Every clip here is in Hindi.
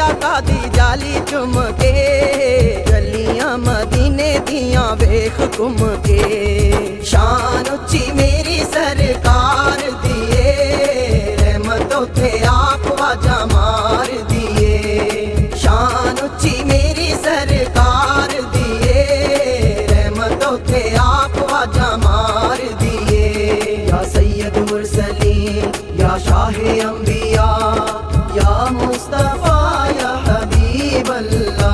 आका दी जाली चुम के, गलियां मदीने दियां वेख घुम के। शान उच्ची मेरी सरकार दिए, रहमतों थे आप वाजा मार दिए। शान उच्ची मेरी सरकार दिए, रहमतों थे आप वाजा मार दिए। या सैयद मुरसलीन या शाह अंबिया, या मुस्तफा या हबीब अल्लाह।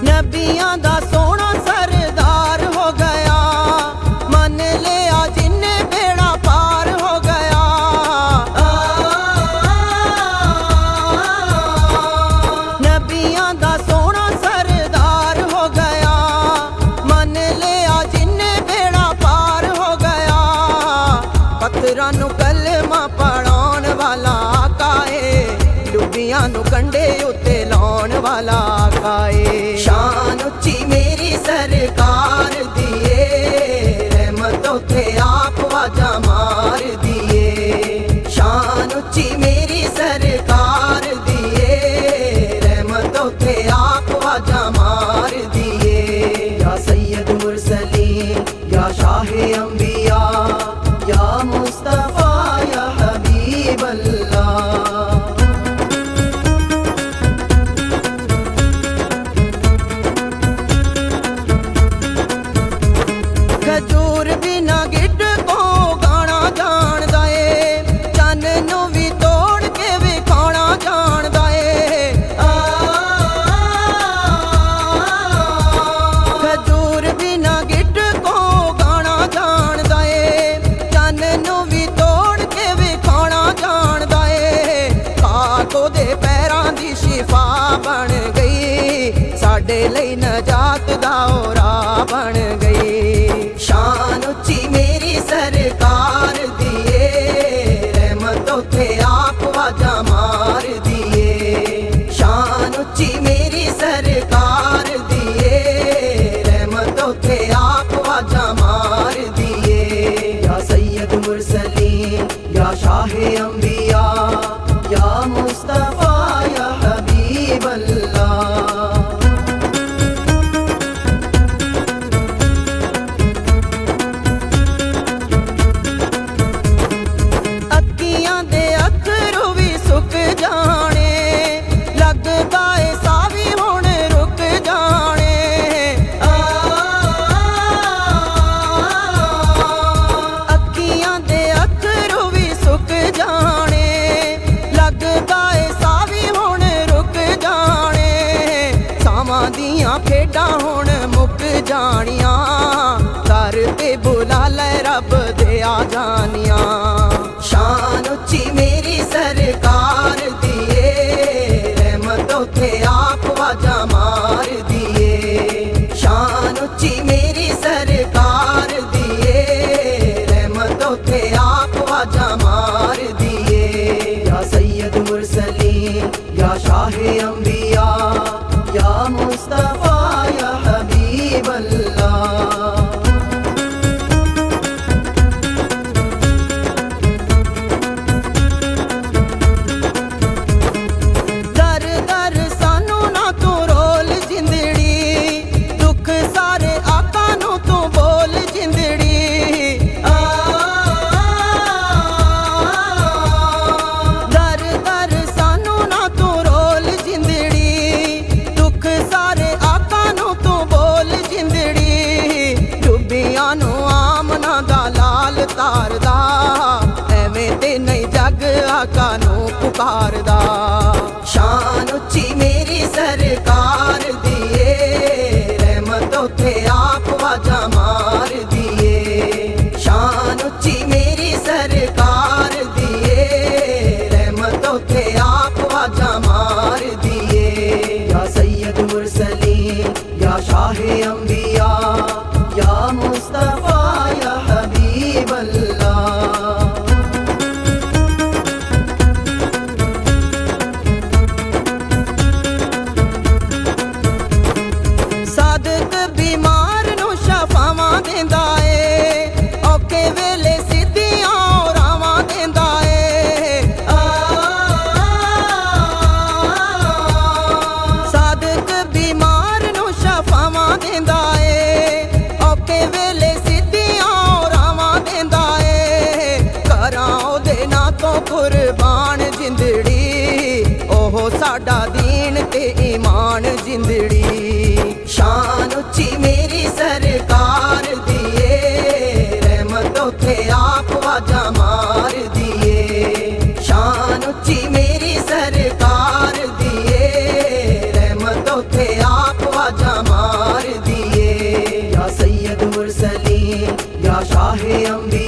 नबियां दा सोना सरदार हो गया, मन लिया जिन्ने बेड़ा पार हो गया। नबियां दा सोना सरदार हो गया, मन लिया जिन्ने बेड़ा पार हो गया। पत्थरां नू कलमा पढ़ाउण वाला आका है, डुबियां नू कंडे उत्ते लाउण वाला आका है। शान उच्ची मेरी सरकार दिए, रहमतों थे आप वाजा मार दिए। शान उच्ची मेरी सरकार दिए, रहमतों थे आप वाजा मार दिए। या सैयद मुरसलीन या शाह अंबिया, या मुस्तफा या हबीब अल्लाह। खजूर बिना गिड को गाना जानदा ए, चन नू भी तोड़ के विखाना जानदा ए। खजूर बिना गिड को गाना जानदा ए, चन नू भी तोड़ के विखाना जानदा ए। पाक ओदे पैरां दी शिफा बन गई, साडे लई नजात दा राह बन गई। शान उच्ची मेरी सरकार दिए, रहमतों थे आप वाजा मार दिए। शान उच्ची मेरी सरकार दिए, रहमतों थे आप वाजा मार दिए। या सैयद मुरसलीन या शाह अंबिया, या मुस्तफा या हबीब अल्लाह। खेडां हुण मुक जानियां, घर ते बुला लै रब दे आ जानियां। शान उच्ची मेरी सरकार दिए, रहमतों थे आप वाजा मार दिए। शान उच्ची मेरी सरकार दिए, रहमतों थे आप वाजा मार दिए। या सैयद मुरसलीन या शाह अंबिया, या मुस्तफा या हबीब अल्लाह। दर दर सानू ना तू रोल जिंदड़ी, दुख सारे आका नू तू बोल जिंदड़ी। दर दर सानू ना तू रोल जिंदड़ी, दुख सारे आका नू तू बोल जिंदड़ी। डुबियां नू आमना दा लाल तारदा, एवें ते नहीं जग आका नू पुकारदा। शान उच्ची मेरी सरकार दिए, रहमतों थे आप वाजा मार दिए। शान उच्ची मेरी सरकार दिए, रहमतों थे आप वाजा मार दिए। या सैयद मुरसलीन या शाह अंबिया, या मुस्तफा या हबीब अल्लाह। सादक बीमार नू शफावां देंदा ए, कुर्बान जिंदड़ी ओह साडा दीन ते ईमान जिंदड़ी शान उच्ची मेरी सरकार दिए रहमतों थे आप वाजा मार दिए शान उच्ची मेरी सरकार दिए रहमतों थे आप वाजा मार दिए या सैयद मुरसलीन या शाह अंबिया